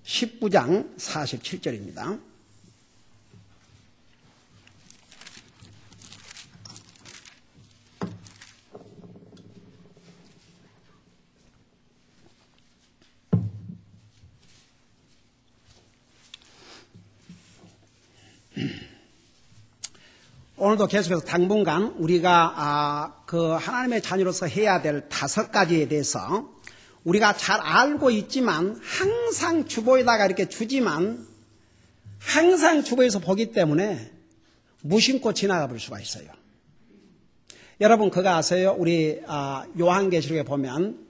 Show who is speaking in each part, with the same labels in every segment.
Speaker 1: 19장 47절입니다. 오늘도 계속해서 당분간 우리가 그 하나님의 자녀로서 해야 될 5가지에 대해서 우리가 잘 알고 있지만 항상 주보에다가 이렇게 주지만 항상 주보에서 보기 때문에 무심코 지나가 볼 수가 있어요. 여러분 그거 아세요? 우리 요한계시록에 보면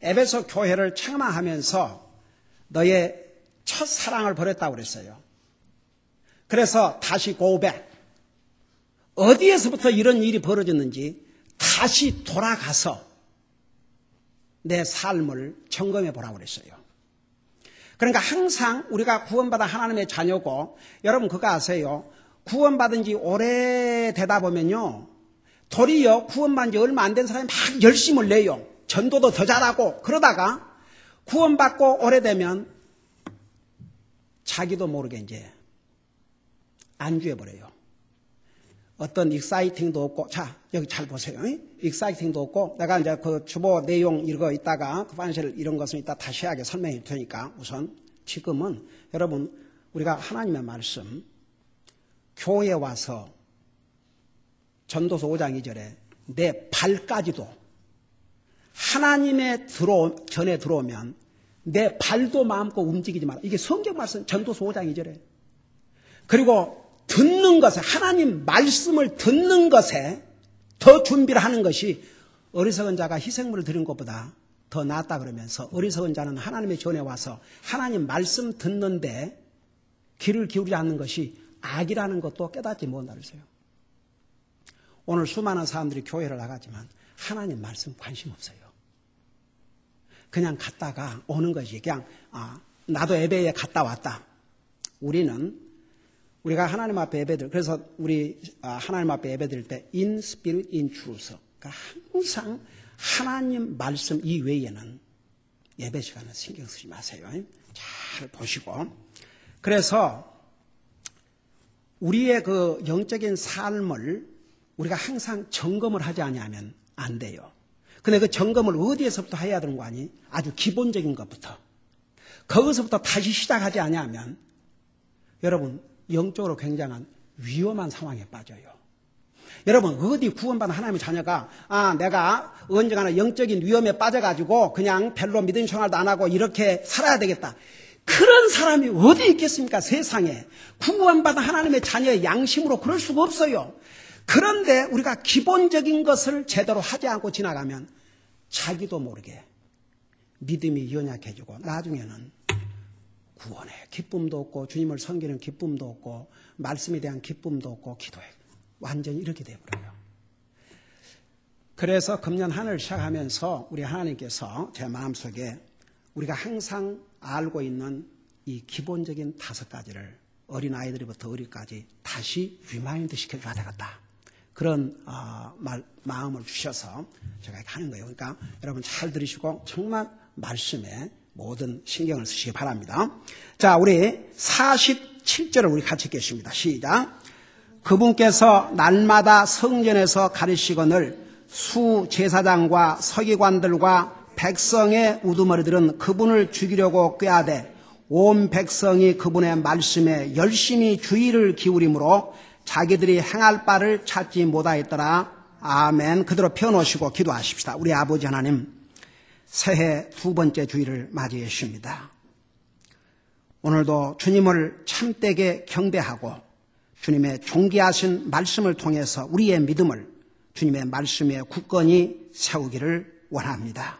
Speaker 1: 에베소 교회를 책망하면서 너의 첫사랑을 버렸다고 그랬어요. 그래서 다시 고백. 어디에서부터 이런 일이 벌어졌는지 다시 돌아가서 내 삶을 점검해 보라고 그랬어요. 그러니까 항상 우리가 구원받아 하나님의 자녀고 여러분 그거 아세요? 구원받은 지 오래되다 보면요. 도리어 구원받은 지 얼마 안 된 사람이 막 열심을 내요. 전도도 더 잘하고 그러다가 구원받고 오래되면 자기도 모르게 이제 안주해버려요. 어떤 익사이팅도 없고, 자, 여기 잘 보세요. 익사이팅도 없고, 내가 이제 그 주보 내용 이거 있다가, 그 파이낸셜 이런 것은 이따 다시 하게 설명해 줄 테니까, 우선 지금은 여러분, 우리가 하나님의 말씀, 교회에 와서 전도서 5장 2절에 내 발까지도 하나님의 전에 들어오면 내 발도 마음껏 움직이지 마라. 이게 성경 말씀, 전도서 5장 2절에. 그리고 듣는 것에 하나님 말씀을 듣는 것에 더 준비를 하는 것이 어리석은 자가 희생물을 드린 것보다 더 낫다 그러면서 어리석은 자는 하나님의 전에 와서 하나님 말씀 듣는데 귀를 기울이지 않는 것이 악이라는 것도 깨닫지 못한다 그랬어요. 오늘 수많은 사람들이 교회를 나가지만 하나님 말씀 관심 없어요. 그냥 갔다가 오는 것이 그냥 나도 예배에 갔다 왔다. 우리가 하나님 앞에 예배드릴 그래서 우리 하나님 앞에 예배드릴 때 in spirit, in truth. 그러니까 항상 하나님 말씀 이외에는 예배 시간에 신경 쓰지 마세요. 잘 보시고. 그래서 우리의 그 영적인 삶을 우리가 항상 점검을 하지 않으면 안 돼요. 근데 그 점검을 어디에서부터 해야 되는 거 아니? 아주 기본적인 것부터. 거기서부터 다시 시작하지 않으면 여러분 영적으로 굉장한 위험한 상황에 빠져요. 여러분 어디 구원받은 하나님의 자녀가 내가 언젠가는 영적인 위험에 빠져가지고 그냥 별로 믿음 생활도 안 하고 이렇게 살아야 되겠다. 그런 사람이 어디 있겠습니까? 세상에. 구원받은 하나님의 자녀의 양심으로 그럴 수가 없어요. 그런데 우리가 기본적인 것을 제대로 하지 않고 지나가면 자기도 모르게 믿음이 연약해지고 나중에는 구원의 기쁨도 없고 주님을 섬기는 기쁨도 없고 말씀에 대한 기쁨도 없고 기도해 완전히 이렇게 돼버려요. 그래서 금년 한 해를 시작하면서 우리 하나님께서 제 마음속에 우리가 항상 알고 있는 이 기본적인 5가지를 어린아이들부터 어린까지 다시 리마인드 시켜줘야 되겠다. 그런 마음을 주셔서 제가 하는 거예요. 그러니까 여러분 잘 들으시고 정말 말씀에 모든 신경을 쓰시기 바랍니다. 자, 우리 47절을 우리 같이 읽겠습니다. 시작. 그분께서 날마다 성전에서 가르치거늘 수제사장과 서기관들과 백성의 우두머리들은 그분을 죽이려고 꾀하되 온 백성이 그분의 말씀에 열심히 주의를 기울이므로 자기들이 행할 바를 찾지 못하였더라. 아멘. 그대로 펴놓으시고 기도하십시다. 우리 아버지 하나님, 새해 2번째 주일을 맞이해 주십니다. 오늘도 주님을 참되게 경배하고 주님의 존귀하신 말씀을 통해서 우리의 믿음을 주님의 말씀에 굳건히 세우기를 원합니다.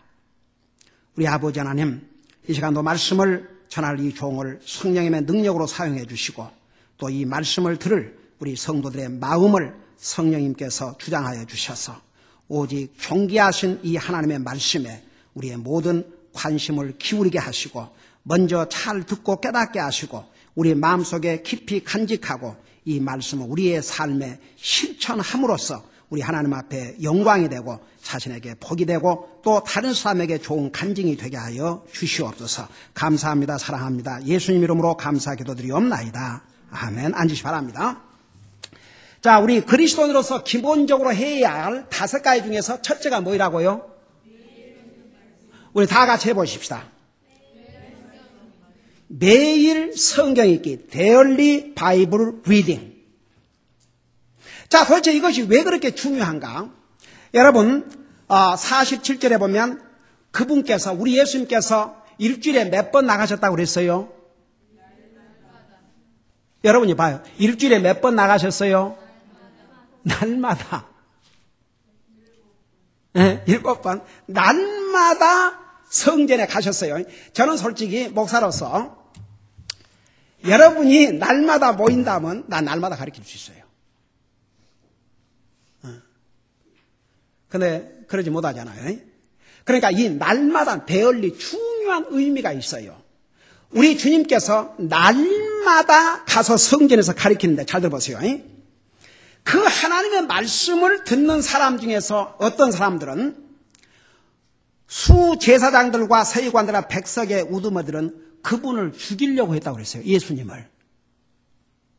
Speaker 1: 우리 아버지 하나님, 이 시간도 말씀을 전할 이 종을 성령님의 능력으로 사용해 주시고 또 이 말씀을 들을 우리 성도들의 마음을 성령님께서 주장하여 주셔서 오직 존귀하신 이 하나님의 말씀에 우리의 모든 관심을 기울이게 하시고 먼저 잘 듣고 깨닫게 하시고 우리 마음속에 깊이 간직하고 이 말씀을 우리의 삶에 실천함으로써 우리 하나님 앞에 영광이 되고 자신에게 복이 되고 또 다른 사람에게 좋은 간증이 되게 하여 주시옵소서. 감사합니다. 사랑합니다. 예수님 이름으로 감사 기도드리옵나이다. 아멘. 앉으시 바랍니다. 자, 우리 그리스도인으로서 기본적으로 해야 할 5가지 중에서 첫째가 뭐라고요? 우리 다 같이 해보십시다. 매일 성경 읽기, daily Bible reading. 자, 도대체 이것이 왜 그렇게 중요한가? 여러분, 47절에 보면 그분께서, 우리 예수님께서 일주일에 몇 번 나가셨다고 그랬어요? 여러분이 봐요. 일주일에 몇 번 나가셨어요? 날마다. 네, 7번. 날마다 성전에 가셨어요. 저는 솔직히 목사로서 여러분이 날마다 모인다면 난 날마다 가르칠 수 있어요. 근데 그러지 못하잖아요. 그러니까 이 날마다 데일리 중요한 의미가 있어요. 우리 주님께서 날마다 가서 성전에서 가르치는데 잘 들어보세요. 그 하나님의 말씀을 듣는 사람 중에서 어떤 사람들은 수제사장들과 서기관들과 백석의 우두머들은 그분을 죽이려고 했다고 그랬어요. 예수님을.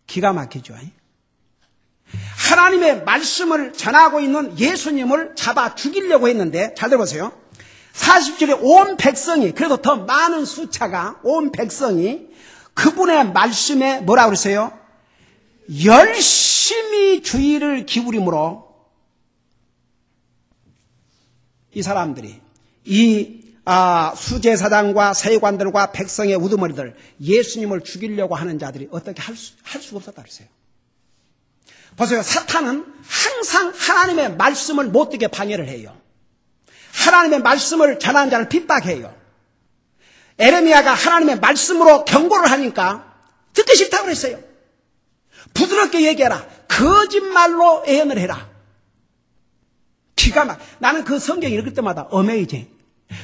Speaker 1: 기가 막히죠. 하나님의 말씀을 전하고 있는 예수님을 잡아 죽이려고 했는데 잘 들어보세요. 40절에 온 백성이, 그래도 더 많은 숫자가 온 백성이 그분의 말씀에 뭐라고 그랬어요? 열심히 주의를 기울이므로 이 사람들이 수제사장과 서기관들과 백성의 우두머리들 예수님을 죽이려고 하는 자들이 어떻게 할 수가 없었다 그랬어요. 보세요. 사탄은 항상 하나님의 말씀을 못 듣게 방해를 해요. 하나님의 말씀을 전하는 자를 핍박해요. 에레미야가 하나님의 말씀으로 경고를 하니까 듣기 싫다고 그랬어요. 부드럽게 얘기해라. 거짓말로 예언을 해라. 기가 막. 나는 그 성경 읽을 때마다 어메이징.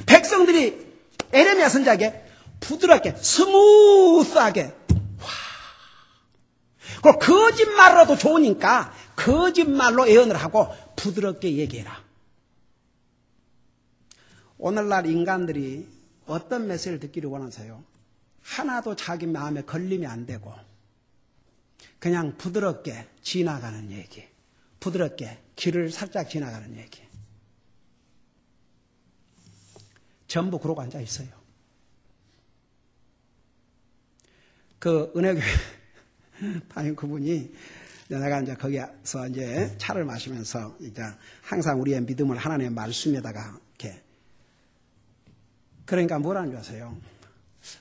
Speaker 1: 백성들이 에레미야 선지자에게 부드럽게 스무스하게 그리고 거짓말로도 좋으니까 거짓말로 예언을 하고 부드럽게 얘기해라. 오늘날 인간들이 어떤 메시지를 듣기를 원하세요? 하나도 자기 마음에 걸림이 안 되고 그냥 부드럽게 지나가는 얘기, 부드럽게 길을 살짝 지나가는 얘기. 전부 그러고 앉아 있어요. 그 은혜교회 다닌 그분이 내가 이제 거기서 이제 차를 마시면서 이제 항상 우리의 믿음을 하나님의 말씀에다가 이렇게 그러니까 뭐라는 줄 아세요?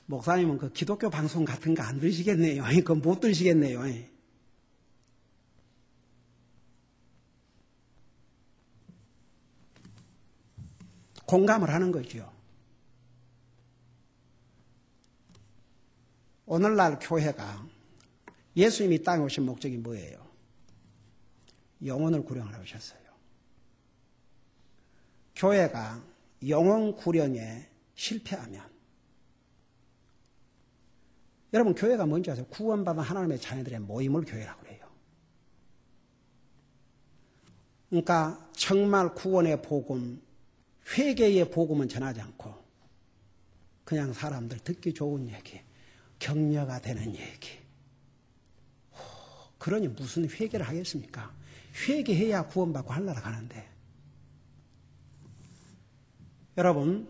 Speaker 1: 목사님은 그 기독교 방송 같은 거 안 들으시겠네요. 그거 못 들으시겠네요. 공감을 하는 거죠. 오늘날 교회가 예수님이 땅에 오신 목적이 뭐예요? 영혼을 구령하러 오셨어요. 교회가 영혼 구령에 실패하면 여러분 교회가 뭔지 아세요? 구원받은 하나님의 자녀들의 모임을 교회라고 해요. 그러니까 정말 구원의 복음, 회개의 복음은 전하지 않고 그냥 사람들 듣기 좋은 얘기, 격려가 되는 얘기. 그러니 무슨 회개를 하겠습니까? 회개해야 구원받고 하늘나라 가는데. 여러분,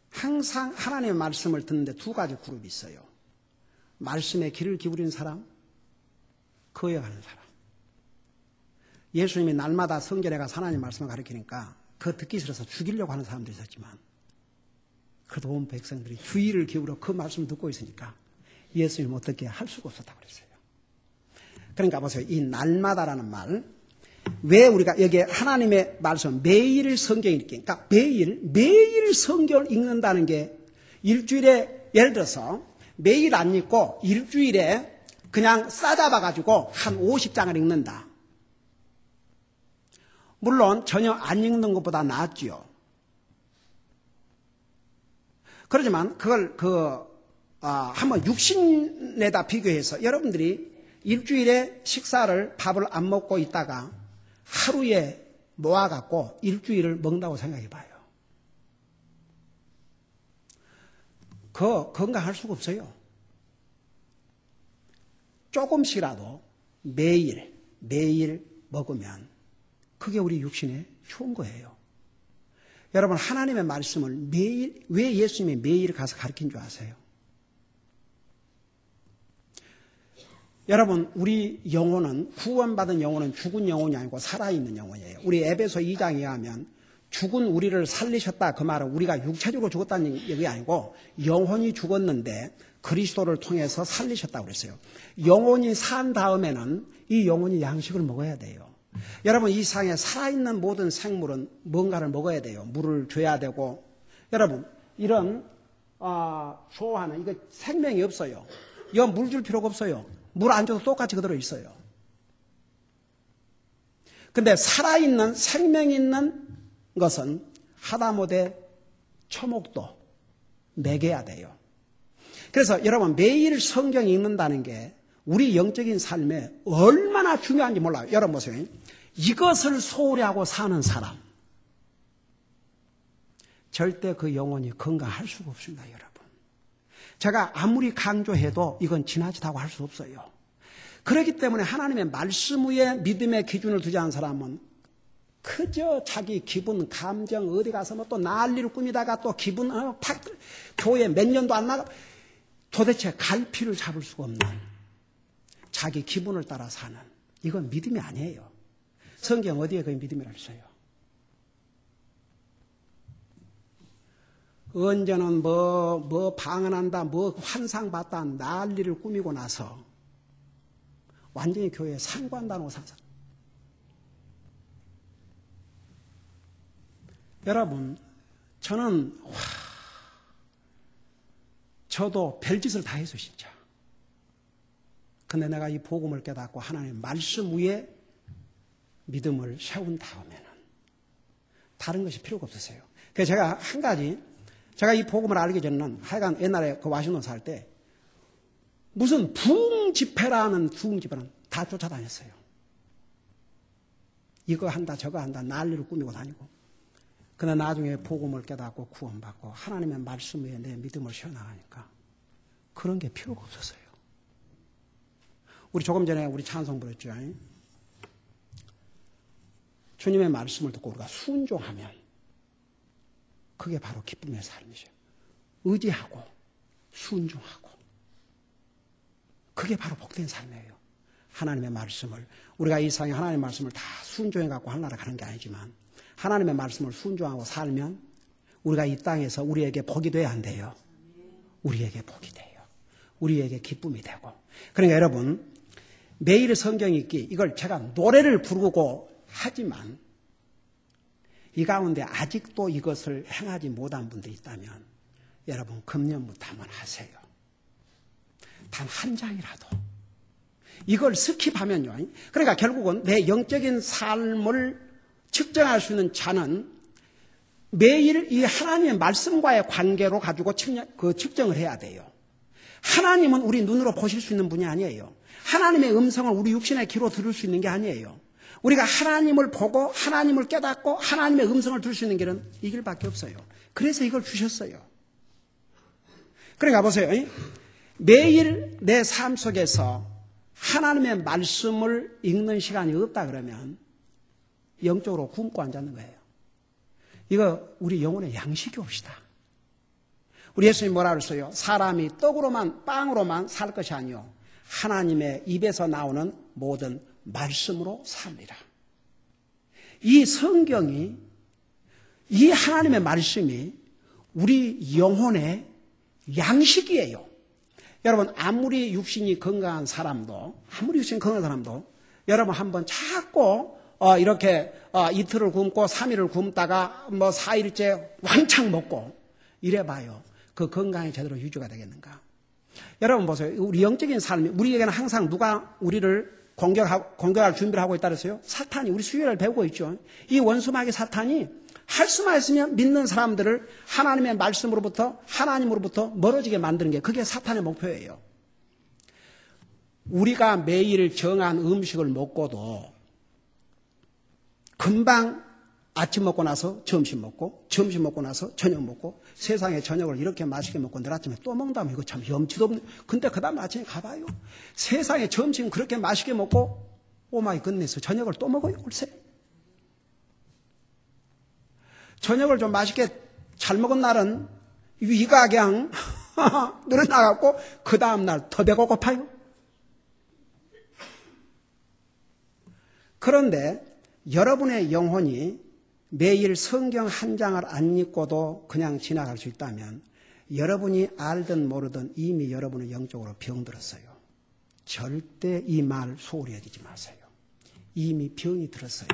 Speaker 1: 항상 하나님의 말씀을 듣는데 2가지 그룹이 있어요. 말씀에 귀를 기울이는 사람, 거역하는 사람. 예수님이 날마다 성전에 가서 하나님 말씀을 가르치니까 그거 듣기 싫어서 죽이려고 하는 사람도 있었지만 그래도 온 백성들이 주의를 기울여 그 말씀을 듣고 있으니까 예수님 못 듣게 할 수가 없었다고 그랬어요. 그러니까 보세요. 이 날마다라는 말, 왜 우리가 여기에 하나님의 말씀, 매일 성경 읽기, 그러니까 매일 성경을 읽는다는 게 일주일에 예를 들어서 매일 안 읽고 일주일에 그냥 싸잡아가지고 한 50장을 읽는다. 물론 전혀 안 읽는 것보다 낫지요. 그렇지만 그걸 한번 육신에다 비교해서 여러분들이 일주일에 식사를 밥을 안 먹고 있다가 하루에 모아갖고 일주일을 먹는다고 생각해 봐요. 건강할 수가 없어요. 조금씩이라도 매일 먹으면 그게 우리 육신에 좋은 거예요. 여러분, 하나님의 말씀을 매일, 왜 예수님이 매일 가서 가르친 줄 아세요? 여러분, 우리 영혼은, 구원받은 영혼은 죽은 영혼이 아니고 살아있는 영혼이에요. 우리 에베소 2장에 의하면 죽은 우리를 살리셨다, 그 말은 우리가 육체적으로 죽었다는 얘기 아니고 영혼이 죽었는데 그리스도를 통해서 살리셨다고 그랬어요. 영혼이 산 다음에는 이 영혼이 양식을 먹어야 돼요. 여러분, 이 세상에 살아있는 모든 생물은 뭔가를 먹어야 돼요. 물을 줘야 되고. 여러분, 이런 좋아하는, 이거 생명이 없어요. 이거 물 줄 필요가 없어요. 물 안 줘도 똑같이 그대로 있어요. 근데 살아있는 생명 있는 것은 하다못해 초목도 먹여야 돼요. 그래서 여러분, 매일 성경 읽는다는 게 우리 영적인 삶에 얼마나 중요한지 몰라요. 여러분 보세요. 이것을 소홀히 하고 사는 사람, 절대 그 영혼이 건강할 수가 없습니다, 여러분. 제가 아무리 강조해도 이건 지나치다고 할 수 없어요. 그렇기 때문에 하나님의 말씀 위에 믿음의 기준을 두지 않은 사람은 그저 자기 기분, 감정, 어디 가서 뭐 또 난리를 꾸미다가 또 기분, 교회 몇 년도 안 나가, 도대체 갈피를 잡을 수가 없는 자기 기분을 따라 사는, 이건 믿음이 아니에요. 성경 어디에 그 믿음이라고 써요? 언제는 뭐 방언한다, 뭐 환상봤다, 난리를 꾸미고 나서 완전히 교회에 상관도 안 하고 사서. 여러분, 저도 별짓을 다 했어요, 진짜. 근데 내가 이 복음을 깨닫고 하나님의 말씀 위에 믿음을 세운 다음에는 다른 것이 필요가 없었어요. 그래서 제가 한 가지, 제가 이 복음을 알기 전에는 하여간 옛날에 그 와싱턴 살 때 무슨 부흥 집회라는 부흥 집회는 다 쫓아다녔어요. 이거 한다 저거 한다 난리를 꾸미고 다니고. 그러나 나중에 복음을 깨닫고 구원받고 하나님의 말씀 위에 내 믿음을 세워나가니까 그런 게 필요가 없었어요. 우리 조금 전에 우리 찬송 부르었죠. 주님의 말씀을 듣고 우리가 순종하면 그게 바로 기쁨의 삶이죠. 의지하고 순종하고 그게 바로 복된 삶이에요. 하나님의 말씀을, 우리가 이 세상에 하나님의 말씀을 다 순종해 갖고 하나라 가는 게 아니지만 하나님의 말씀을 순종하고 살면 우리가 이 땅에서 우리에게 복이 돼야 안 돼요. 우리에게 복이 돼요. 우리에게 기쁨이 되고. 그러니까 여러분, 매일 성경 읽기, 이걸 제가 노래를 부르고 하지만 이 가운데 아직도 이것을 행하지 못한 분들이 있다면 여러분, 금년부터 한번 하세요. 단 한 장이라도. 이걸 스킵하면요. 그러니까 결국은 내 영적인 삶을 측정할 수 있는 자는 매일 이 하나님의 말씀과의 관계로 가지고 측정을 해야 돼요. 하나님은 우리 눈으로 보실 수 있는 분이 아니에요. 하나님의 음성을 우리 육신의 귀로 들을 수 있는 게 아니에요. 우리가 하나님을 보고 하나님을 깨닫고 하나님의 음성을 들을 수 있는 길은 이 길밖에 없어요. 그래서 이걸 주셨어요. 그러니까 보세요. 매일 내 삶 속에서 하나님의 말씀을 읽는 시간이 없다 그러면 영적으로 굶고 앉았는 거예요. 이거 우리 영혼의 양식이 옵시다. 우리 예수님이 뭐라 그랬어요? 사람이 떡으로만 빵으로만 살 것이 아니요 하나님의 입에서 나오는 모든 말씀으로 살리라. 이 성경이, 이 하나님의 말씀이 우리 영혼의 양식이에요. 여러분, 아무리 육신이 건강한 사람도 여러분 한번 자꾸 이렇게 이틀을 굶고 3일을 굶다가 뭐 4일째 왕창 먹고 이래봐요. 그 건강이 제대로 유지가 되겠는가? 여러분 보세요. 우리 영적인 삶이, 우리에게는 항상 누가 우리를 공격할 준비를 하고 있다 그랬어요? 사탄이 우리 수요일을 배우고 있죠. 이 원수마귀 사탄이 할 수만 있으면 믿는 사람들을 하나님의 말씀으로부터 하나님으로부터 멀어지게 만드는 게 그게 사탄의 목표예요. 우리가 매일 정한 음식을 먹고도 금방 아침 먹고 나서 점심 먹고 점심 먹고 나서 저녁 먹고 세상에 저녁을 이렇게 맛있게 먹고 내일 아침에 또 먹는다면 이거 참 염치도 없네. 근데 그 다음 아침에 가봐요. 세상에 점심 그렇게 맛있게 먹고 오마이 굿네스 저녁을 또 먹어요. 글쎄. 저녁을 좀 맛있게 잘 먹은 날은 위가 그냥 늘어나갖고 그 다음날 더 배가 고파요. 그런데 여러분의 영혼이 매일 성경 한 장을 안 읽고도 그냥 지나갈 수 있다면 여러분이 알든 모르든 이미 병 영적으로 병들었어요. 절대 이 말 소홀히 여기지 마세요. 이미 병이 들었어요.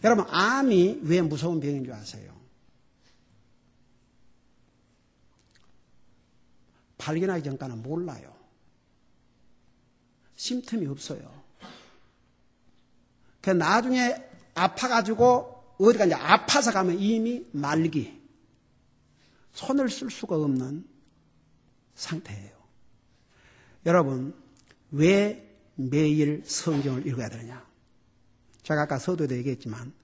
Speaker 1: 여러분, 암이 왜 무서운 병인 줄 아세요? 발견하기 전까지는 몰라요. 심틈이 없어요. 그 나중에 아파가지고 어디가 이제 아파서 가면 이미 말기, 손을 쓸 수가 없는 상태예요. 여러분, 왜 매일 성경을 읽어야 되느냐? 제가 아까 서두에도 얘기했지만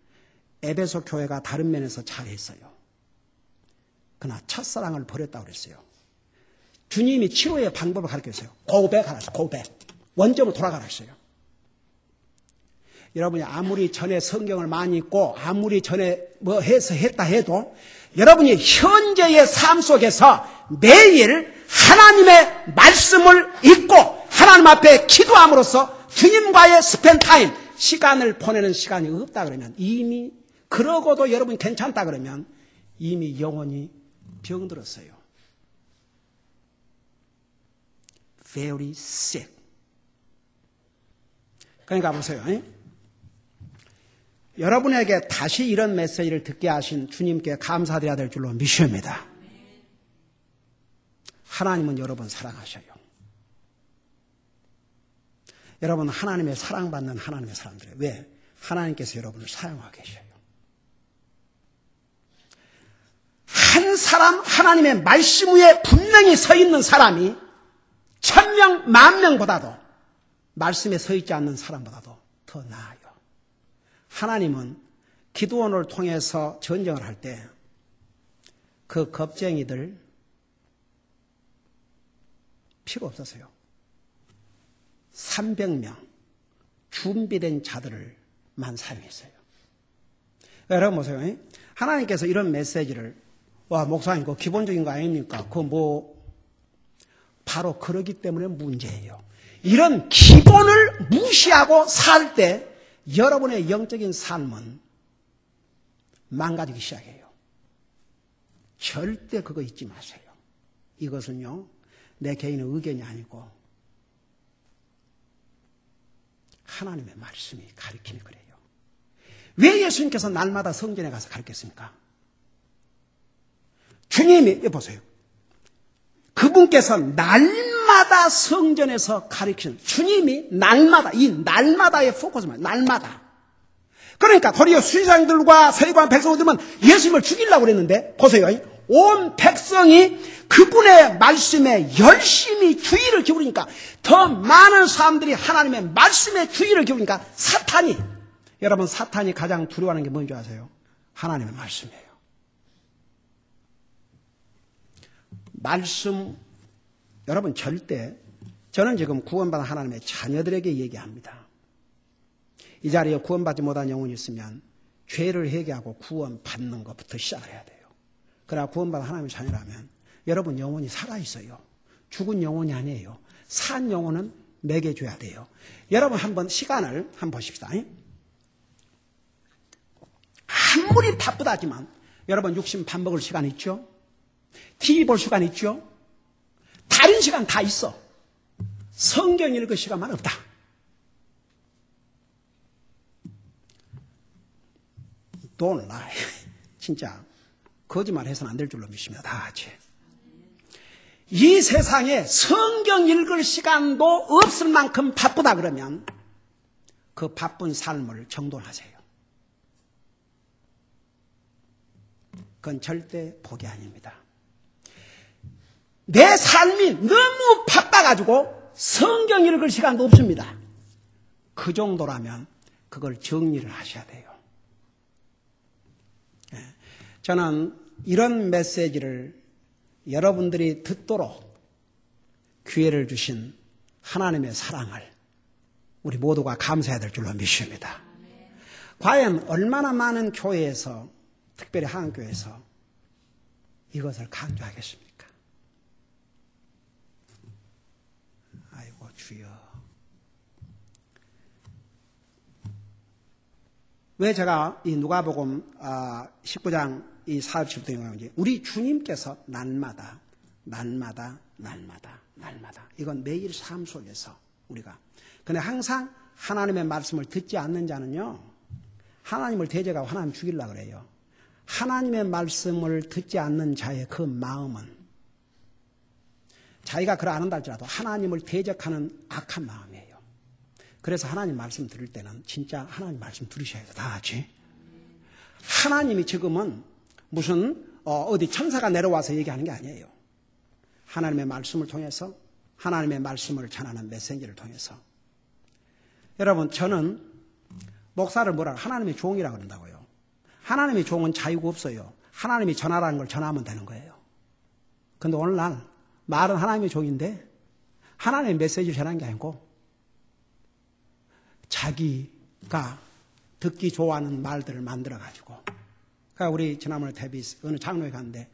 Speaker 1: 에베소 교회가 다른 면에서 잘했어요. 그러나 첫사랑을 버렸다고 그랬어요. 주님이 치료의 방법을 가르쳤어요. 고백하라, 고백. 원점으로 돌아가라 했어요. 여러분이 아무리 전에 성경을 많이 읽고 아무리 전에 뭐 해서 했다 해도 여러분이 현재의 삶 속에서 매일 하나님의 말씀을 읽고 하나님 앞에 기도함으로써 주님과의 스펜타임, 시간을 보내는 시간이 없다 그러면 이미, 그러고도 여러분이 괜찮다 그러면 이미 영혼이 병들었어요. Very sick. 그러니까 보세요. 여러분에게 다시 이런 메시지를 듣게 하신 주님께 감사드려야 될 줄로 믿습니다. 하나님은 여러분 사랑하셔요. 여러분 하나님의 사랑받는 하나님의 사람들이에요. 왜? 하나님께서 여러분을 사용하고 계셔요. 한 사람 하나님의 말씀 위에 분명히 서 있는 사람이 1000명, 10,000명보다도 말씀에 서 있지 않는 사람보다도 더 나아요. 하나님은 기드온을 통해서 전쟁을 할 때 그 겁쟁이들 필요 없었어요. 300명 준비된 자들을만 사용했어요. 여러분 보세요. 하나님께서 이런 메시지를 목사님 그거 기본적인 거 아닙니까? 그거 바로 그러기 때문에 문제예요. 이런 기본을 무시하고 살 때 여러분의 영적인 삶은 망가지기 시작해요. 절대 그거 잊지 마세요. 이것은요, 내 개인의 의견이 아니고 하나님의 말씀이 가르치는 거래요. 왜 예수님께서 날마다 성전에 가서 가르쳤습니까? 주님이, 보세요. 그분께서 날마다 성전에서 가르치는, 주님이 날마다, 이 날마다의 포커스만, 날마다. 그러니까 도리어 수리장들과 서기관 백성들은 예수님을 죽이려고 그랬는데, 보세요. 온 백성이 그분의 말씀에 열심히 주의를 기울이니까 더 많은 사람들이 하나님의 말씀에 주의를 기울이니까 사탄이, 여러분 사탄이 가장 두려워하는 게 뭔지 아세요? 하나님의 말씀이에요. 말씀, 여러분 절대, 저는 지금 구원받은 하나님의 자녀들에게 얘기합니다. 이 자리에 구원받지 못한 영혼이 있으면 죄를 회개하고 구원받는 것부터 시작을 해야 돼요. 그러나 구원받은 하나님의 자녀라면 여러분 영혼이 살아있어요. 죽은 영혼이 아니에요. 산 영혼은 먹여줘야 돼요. 여러분 한번 시간을 한번 보십시다. 아무리 바쁘다지만 여러분 육신 밥 먹을 시간 있죠? TV 볼 시간 있죠? 다른 시간 다 있어. 성경 읽을 시간만 없다. Don't lie. 진짜 거짓말 해서는 안 될 줄로 믿습니다. 다 같이. 이 세상에 성경 읽을 시간도 없을 만큼 바쁘다 그러면 그 바쁜 삶을 정돈하세요. 그건 절대 복이 아닙니다. 내 삶이 너무 바빠가지고 성경 읽을 시간도 없습니다. 그 정도라면 그걸 정리를 하셔야 돼요. 저는 이런 메시지를 여러분들이 듣도록 기회를 주신 하나님의 사랑을 우리 모두가 감사해야 될 줄로 믿습니다. 과연 얼마나 많은 교회에서, 특별히 한국교회에서 이것을 강조하겠습니까? 아이고 주여. 왜 제가 이 누가복음 19장 이 40절부터 영광인지, 우리 주님께서 날마다 이건 매일 삶 속에서 우리가, 근데 항상 하나님의 말씀을 듣지 않는 자는요, 하나님을 대적하고 하나님 죽이려고 그래요. 하나님의 말씀을 듣지 않는 자의 그 마음은 자기가 그걸 안 한다 할지라도 하나님을 대적하는 악한 마음이에요. 그래서 하나님 말씀 들을 때는 진짜 하나님 말씀 들으셔야 돼요. 다 같이. 하나님이 지금은 무슨 어디 천사가 내려와서 얘기하는 게 아니에요. 하나님의 말씀을 통해서, 하나님의 말씀을 전하는 메시지를 통해서. 여러분, 저는 목사를 뭐라고 하나님의 종이라고 그런다고요. 하나님의 종은 자유가 없어요. 하나님이 전하라는 걸 전하면 되는 거예요. 그런데 오늘날 말은 하나님의 종인데 하나님의 메시지를 전하는 게 아니고 자기가 듣기 좋아하는 말들을 만들어가지고. 그러니까 우리 지난번에 어느 장로에 갔는데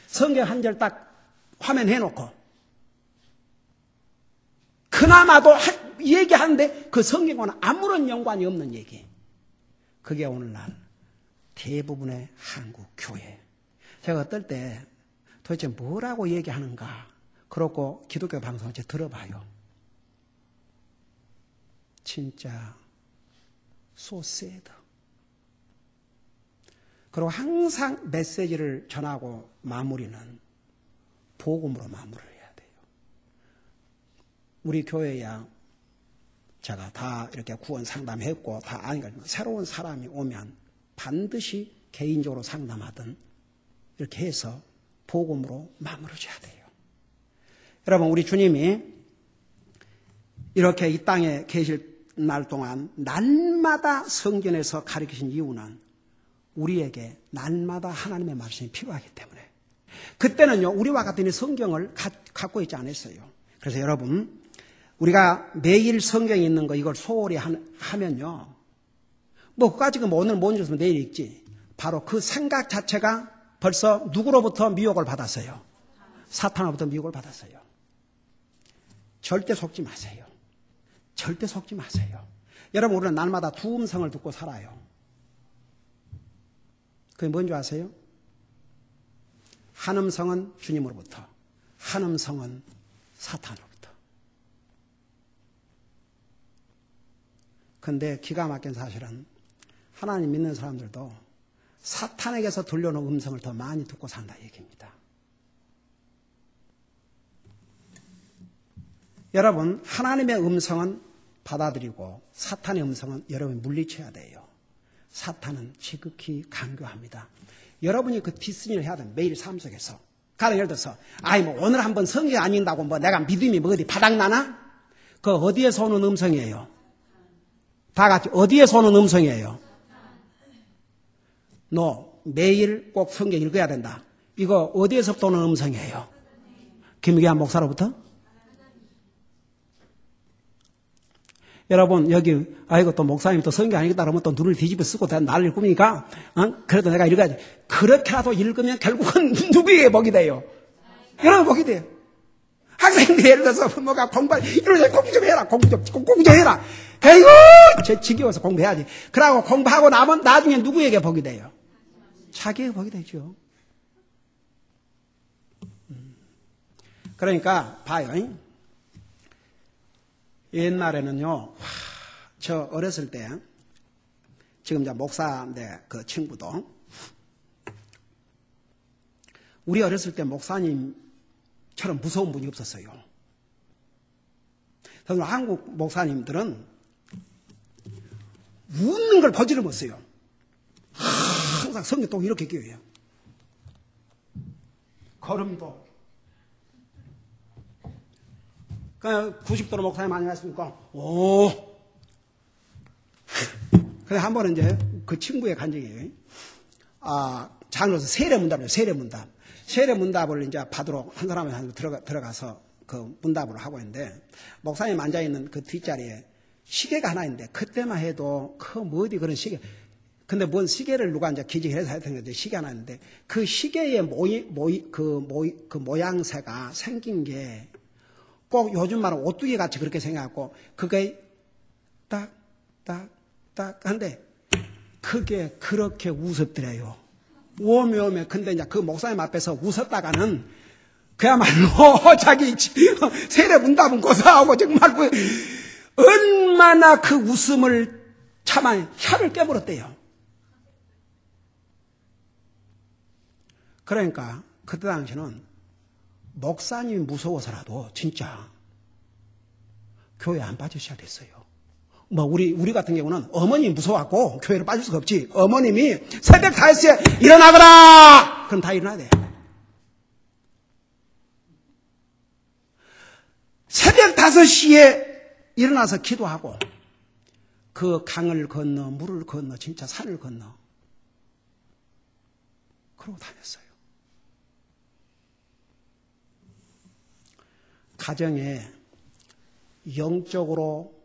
Speaker 1: 성경 한 절 딱 화면 해놓고 그나마도 얘기하는데 그 성경과는 아무런 연관이 없는 얘기. 그게 오늘날 대부분의 한국 교회. 제가 어떨 때 도대체 뭐라고 얘기하는가 그렇고 기독교 방송을 들어봐요. 진짜 so sad. 그리고 항상 메시지를 전하고 마무리는 복음으로 마무리를 해야 돼요. 우리 교회야 제가 다 이렇게 구원 상담했고 다 아니까 새로운 사람이 오면 반드시 개인적으로 상담하든 이렇게 해서 복음으로 마무리를 해야 돼요. 여러분, 우리 주님이 이렇게 이 땅에 계실 날 동안 날마다 성경에서 가르치신 이유는 우리에게 날마다 하나님의 말씀이 필요하기 때문에. 그때는요, 우리와 같은 성경을 갖고 있지 않았어요. 그래서 여러분, 우리가 매일 성경에 있는 거 이걸 소홀히 하면요, 뭐 그거 지금 오늘 못 읽었으면 내일 읽지. 바로 그 생각 자체가 벌써 누구로부터 미혹을 받았어요? 사탄으로부터 미혹을 받았어요. 절대 속지 마세요. 절대 속지 마세요. 여러분, 우리는 날마다 두 음성을 듣고 살아요. 그게 뭔지 아세요? 한 음성은 주님으로부터, 한 음성은 사탄으로부터. 그런데 기가 막힌 사실은 하나님 믿는 사람들도 사탄에게서 들려오는 음성을 더 많이 듣고 산다 얘기입니다. 여러분, 하나님의 음성은 받아들이고 사탄의 음성은 여러분이 물리쳐야 돼요. 사탄은 지극히 강교합니다. 여러분이 그 뒷순위를 해야 돼요. 매일 삶 속에서. 가령 예를 들어서 뭐 오늘 한번 성경 안 읽는다고 뭐 내가 믿음이 뭐 어디 바닥나나? 그 어디에서 오는 음성이에요? 다 같이 어디에서 오는 음성이에요? 너 매일 꼭 성경 읽어야 된다. 이거 어디에서부터 오는 음성이에요? 김기환 목사로부터? 여러분, 여기, 아이고, 또 목사님 또 성경 안 읽다 그러면 또 눈을 뒤집어 쓰고 나를 꾸미니까, 그래도 내가 읽어야지. 그렇게라도 읽으면 결국은 누구에게 복이 돼요? 여러분 복이 돼요. 학생들 예를 들어서 뭐가 이러자 공부 좀 해라. 공부 좀 해라. 에이구, 지겨워서 공부해야지. 그러고 공부하고 나면 나중에 누구에게 복이 돼요? 자기에게 복이 되죠. 그러니까, 봐요. 옛날에는요, 저 어렸을 때, 지금 이제 목사인데 그 친구도, 우리 어렸을 때 목사님처럼 무서운 분이 없었어요. 그래서 한국 목사님들은 웃는 걸 보지를 못해요. 항상 성경 또 이렇게 끼워요. 걸음도 그 90도로 목사님 안녕하십니까? 오. 그래 한 번은 이제 그 친구의 간증이에요. 장로에서 세례문답이에요. 세례문답. 세례문답을 이제 받으러 한 사람이 들어가서 그 문답을 하고 있는데 목사님 앉아 있는 그 뒷자리에 시계가 하나 있는데 그때만 해도 그 어디 그런 시계. 근데 뭔 시계를 누가 이제 기증해서 했던 건데 시계 하나 있는데 그 시계의 모양새가 생긴 게 꼭 요즘 말은 오뚜기 같이 그렇게 생겨갖고 그게 딱 한데 그게 그렇게 웃었더래요. 오메. 근데 이제 그 목사님 앞에서 웃었다가는 그야말로 자기 세례 문답은 고사하고 정말 얼마나 그 웃음을 참아 혀를 깨물었대요. 그러니까 그때 당시는 목사님이 무서워서라도 진짜 교회 안 빠지셔야 됐어요. 뭐 우리 같은 경우는 어머님이 무서워갖고 교회를 빠질 수가 없지. 어머님이 새벽 5시에 일어나거라! 그럼 다 일어나야 돼. 새벽 5시에 일어나서 기도하고 그 강을 건너 물을 건너 진짜 산을 건너 그러고 다녔어요. 가정에 영적으로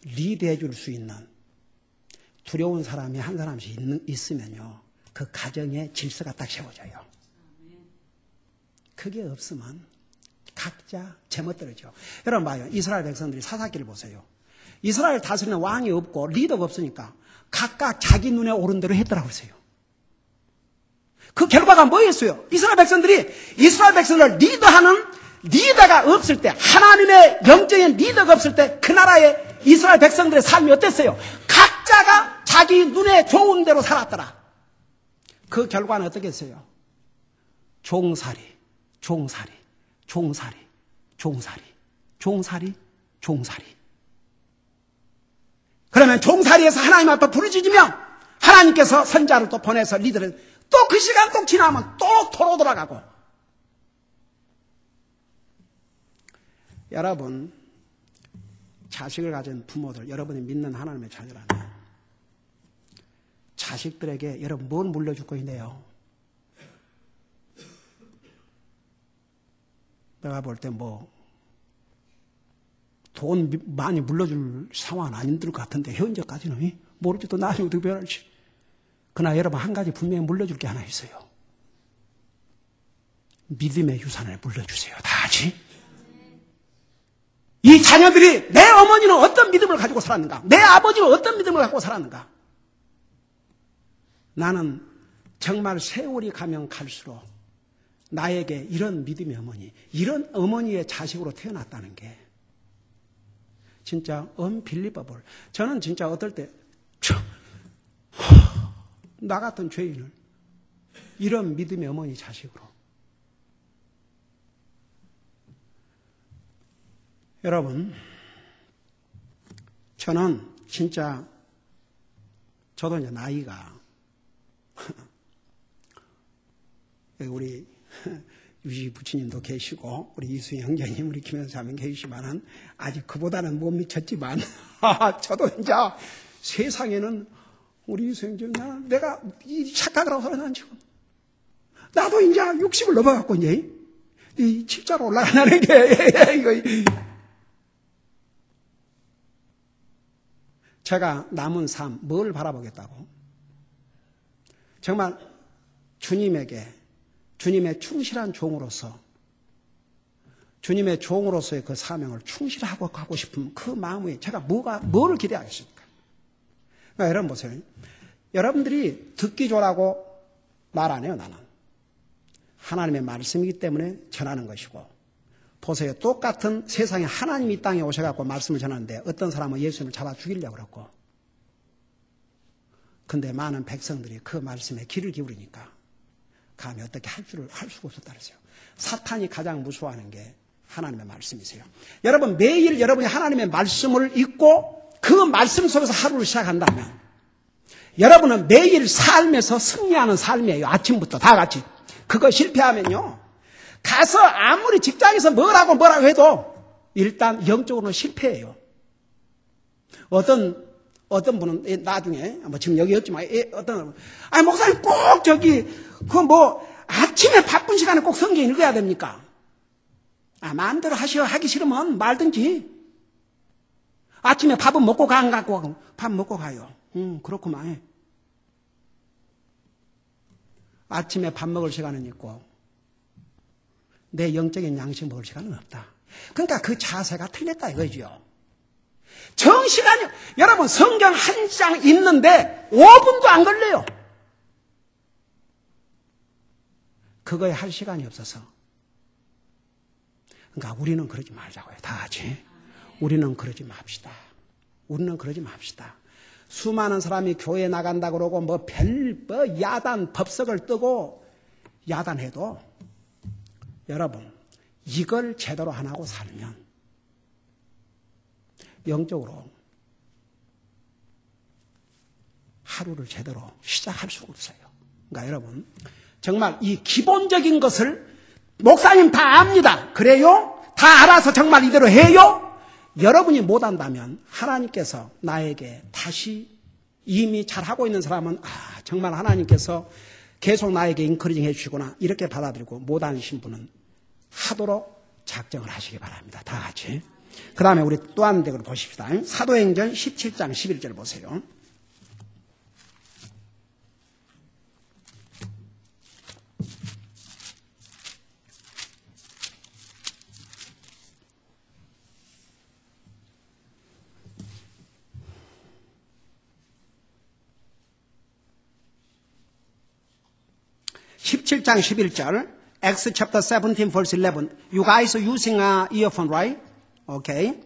Speaker 1: 리드해 줄 수 있는 두려운 사람이 한 사람씩 있으면요. 그 가정에 질서가 딱 세워져요. 그게 없으면 각자 제멋대로죠. 여러분 봐요. 이스라엘 백성들이 사사기를 보세요. 이스라엘 다스리는 왕이 없고 리더가 없으니까 각각 자기 눈에 오른 대로 했더라고 그랬어요. 그 결과가 뭐였어요? 이스라엘 백성들을 리더하는 리더가 없을 때, 하나님의 영적인 리더가 없을 때 그 나라의 이스라엘 백성들의 삶이 어땠어요? 각자가 자기 눈에 좋은 대로 살았더라. 그 결과는 어떻겠어요? 종살이. 그러면 종살이에서 하나님 앞에 부르짖으면 하나님께서 선자를 또 보내서 리더를 또 그 시간 꼭 지나면 또 도로 돌아가고. 여러분, 자식을 가진 부모들, 여러분이 믿는 하나님의 자녀라면 자식들에게 여러분 뭘 물려줄 거인데요? 내가 볼 때 돈 많이 물려줄 상황은 안 힘들 것 같은데 현재까지는 모르지 또 나중에 어떻게 변할지. 그러나 여러분 한 가지 분명히 물려줄 게 하나 있어요. 믿음의 유산을 물려주세요. 다 같이. 이 자녀들이 내 어머니는 어떤 믿음을 가지고 살았는가? 내 아버지는 어떤 믿음을 갖고 살았는가? 나는 정말 세월이 가면 갈수록 나에게 이런 믿음의 어머니, 이런 어머니의 자식으로 태어났다는 게 진짜 unbelievable. 저는 진짜 어떨 때 나 같은 죄인을 이런 믿음의 어머니 자식으로. 여러분, 저는 진짜 저도 이제 나이가 우리 유시 부처님도 계시고 우리 이수희 형제님, 우리 김현수 자매 계시지만은 아직 그보다는 못 미쳤지만 저도 이제 세상에는 우리 이수희 형제님 내가 이 착각을 하고 살아난 지금 나도 이제 60을 넘어갔고 이제 이 십자로 올라가는 게 이거. 제가 남은 삶 뭘 바라보겠다고? 정말 주님에게 주님의 충실한 종으로서 주님의 종으로서의 그 사명을 충실하고 가고 싶은 그 마음에 제가 뭐를 기대하겠습니까? 그러니까 여러분 보세요. 여러분들이 듣기 좋으라고 말 안 해요. 나는 하나님의 말씀이기 때문에 전하는 것이고. 보세요. 똑같은 세상에 하나님이 이 땅에 오셔갖고 말씀을 전하는데 어떤 사람은 예수님을 잡아 죽이려고 그랬고. 근데 많은 백성들이 그 말씀에 귀를 기울이니까 감히 어떻게 할 수가 없었다 그랬어요. 사탄이 가장 무서워하는 게 하나님의 말씀이세요. 여러분 매일 여러분이 하나님의 말씀을 읽고 그 말씀 속에서 하루를 시작한다면 여러분은 매일 삶에서 승리하는 삶이에요. 아침부터 다 같이. 그거 실패하면요. 가서 아무리 직장에서 뭐라고 해도 일단 영적으로는 실패해요. 어떤 분은 나중에, 뭐 지금 여기 없지만, 아니, 목사님 꼭 아침에 바쁜 시간에 꼭 성경 읽어야 됩니까? 마음대로 하기 싫으면 말든지. 아침에 밥은 먹고 안 갖고 밥 먹고 가요. 그렇구만. 아침에 밥 먹을 시간은 있고, 내 영적인 양식 먹을 시간은 없다. 그러니까 그 자세가 틀렸다 이거죠. 정시간이, 여러분 성경 한 장 읽는데 5분도 안 걸려요. 그거에 할 시간이 없어서. 그러니까 우리는 그러지 말자고요. 다 같이. 우리는 그러지 맙시다. 우리는 그러지 맙시다. 수많은 사람이 교회 나간다 그러고 야단 법석을 뜨고 야단해도 여러분 이걸 제대로 안 하고 살면 영적으로 하루를 제대로 시작할 수가 없어요. 그러니까 여러분 정말 이 기본적인 것을 목사님 다 압니다. 그래요? 다 알아서 정말 이대로 해요? 여러분이 못한다면 하나님께서 나에게 다시 이미 잘하고 있는 사람은 정말 하나님께서 계속 나에게 인커리징 해주시구나 이렇게 받아들이고 못하신 분은 하도록 작정을 하시기 바랍니다. 다 같이. 그 다음에 우리 또 한 댁으로 보십시다. 사도행전 17장 11절 보세요. (17장 11절) Acts chapter 17 verse 11. You guys are using a earphone, right? Okay.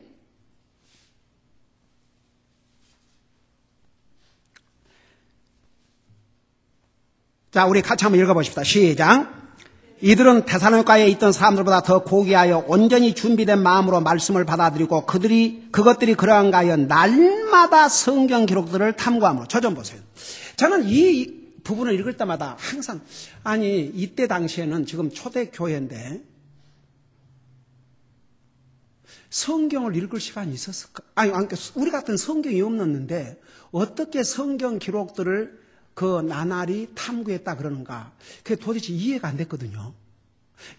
Speaker 1: 자, 우리 같이 한번 읽어보십시다. 시작. 이들은 데살로니가에 있던 사람들보다 더 고귀하여 온전히 준비된 마음으로 말씀을 받아들이고 그것들이 그러한가 하여 날마다 성경 기록들을 탐구함으로. 저 좀 보세요. 저는 이 부분을 읽을 때마다 항상 이때 당시에는 지금 초대교회인데 성경을 읽을 시간이 있었을까? 우리 같은 성경이 없었는데 어떻게 성경 기록들을 나날이 탐구했다 그러는가? 그게 도대체 이해가 안 됐거든요.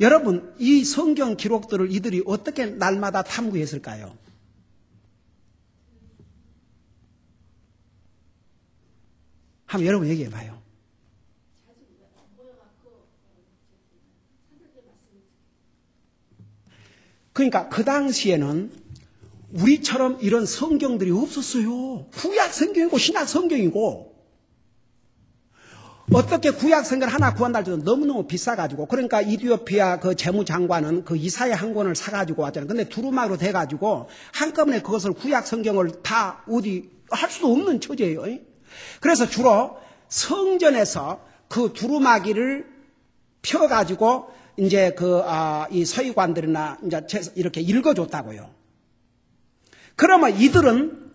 Speaker 1: 여러분, 이 성경 기록들을 이들이 어떻게 날마다 탐구했을까요? 한번 여러분 얘기해 봐요. 그러니까 그 당시에는 우리처럼 이런 성경들이 없었어요. 구약 성경이고 신약 성경이고 어떻게 구약 성경을 하나 구한다 해도 너무너무 비싸가지고 그러니까 이디오피아 그 재무장관은 그 이사야 한 권을 사가지고 왔잖아요. 근데 두루마기로 돼가지고 한꺼번에 그것을 구약 성경을 다 어디 할 수도 없는 처지예요. 그래서 주로 성전에서 그 두루마기를 펴가지고 이제 이 서기관들이나 이제 이렇게 읽어줬다고요. 그러면 이들은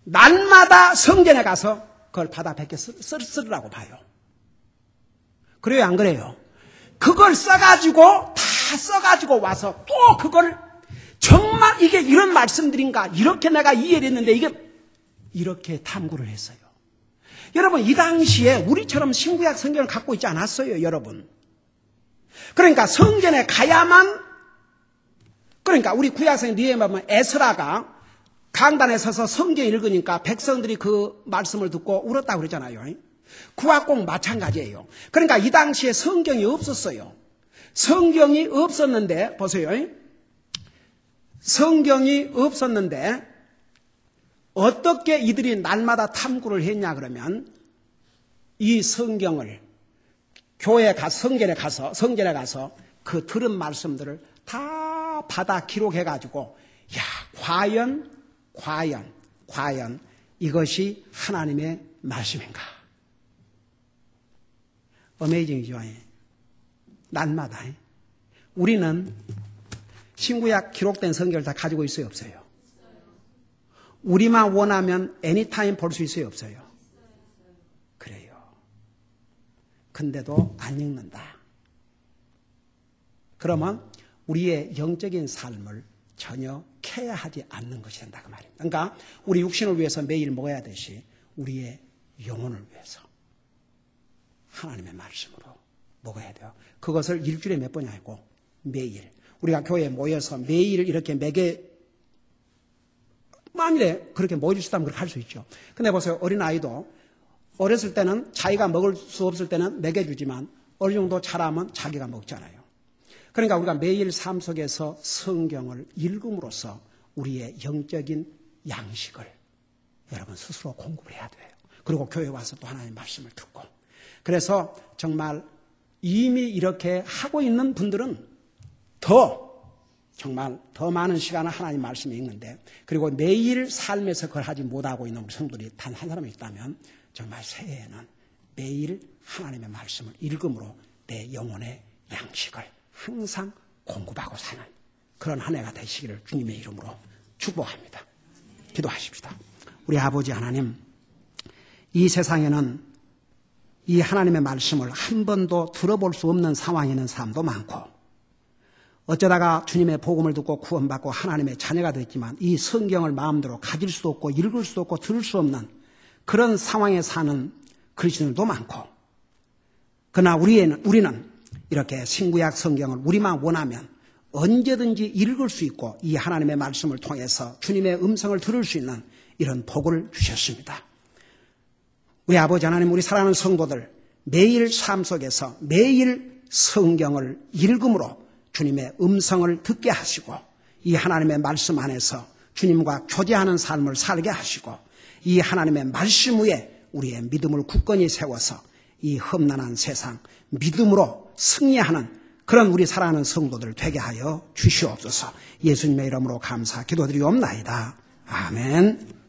Speaker 1: 날마다 성전에 가서 그걸 받아 베껴 쓰라고 봐요. 그래요, 안 그래요? 그걸 써가지고 다 써가지고 와서 또 그걸 정말 이게 이런 말씀들인가 이렇게 내가 이해를 했는데 이게 이렇게 탐구를 했어요. 여러분 이 당시에 우리처럼 신구약 성경을 갖고 있지 않았어요, 여러분. 그러니까 성전에 가야만 그러니까 우리 구약성경 뒤에 보면 에스라가 강단에 서서 성경 읽으니까 백성들이 그 말씀을 듣고 울었다고 그러잖아요. 구약꼭 마찬가지예요. 그러니까 이 당시에 성경이 없었어요. 성경이 없었는데 보세요. 성경이 없었는데 어떻게 이들이 날마다 탐구를 했냐 그러면 이 성경을 교회에 가서 성전에 가서 그 들은 말씀들을 다 받아 기록해가지고 과연 이것이 하나님의 말씀인가? 어메이징이죠. 날마다. 우리는 신구약 기록된 성경을 다 가지고 있어요, 없어요? 우리만 원하면 애니타임 볼 수 있어요, 없어요? 그래요. 근데도 안 읽는다. 그러면 우리의 영적인 삶을 전혀 케어하지 않는 것이 된다 그 말입니다. 그러니까 우리 육신을 위해서 매일 먹어야 되시 우리의 영혼을 위해서 하나님의 말씀으로 먹어야 돼요. 그것을 일주일에 몇 번이 아니고 매일. 우리가 교회에 모여서 매일 이렇게 만일에 그렇게 모일 수 있다면 그렇게 할 수 있죠. 근데 보세요. 어린아이도 어렸을 때는 자기가 먹을 수 없을 때는 먹여주지만 어느 정도 자라면 자기가 먹잖아요. 그러니까 우리가 매일 삶 속에서 성경을 읽음으로써 우리의 영적인 양식을 여러분 스스로 공급을 해야 돼요. 그리고 교회에 와서 또 하나님의 말씀을 듣고. 그래서 정말 이미 이렇게 하고 있는 분들은 정말 더 많은 시간을 하나님 말씀에 읽는데, 그리고 매일 삶에서 그걸 하지 못하고 있는 우리 성도들이 단 한 사람이 있다면 정말 새해에는 매일 하나님의 말씀을 읽음으로 내 영혼의 양식을 항상 공급하고 사는 그런 한 해가 되시기를 주님의 이름으로 축복합니다. 기도하십시다. 우리 아버지 하나님, 이 세상에는 이 하나님의 말씀을 한 번도 들어볼 수 없는 상황에 있는 사람도 많고, 어쩌다가 주님의 복음을 듣고 구원받고 하나님의 자녀가 됐지만 이 성경을 마음대로 가질 수도 없고 읽을 수도 없고 들을 수 없는 그런 상황에 사는 그리스도인들도 많고, 그러나 우리는 이렇게 신구약 성경을 우리만 원하면 언제든지 읽을 수 있고 이 하나님의 말씀을 통해서 주님의 음성을 들을 수 있는 이런 복을 주셨습니다. 우리 아버지 하나님, 우리 사랑하는 성도들 매일 삶 속에서 매일 성경을 읽음으로 주님의 음성을 듣게 하시고 이 하나님의 말씀 안에서 주님과 교제하는 삶을 살게 하시고 이 하나님의 말씀 위에 우리의 믿음을 굳건히 세워서 이 험난한 세상 믿음으로 승리하는 그런 우리 사랑하는 성도들 되게 하여 주시옵소서. 예수님의 이름으로 감사 기도드리옵나이다. 아멘.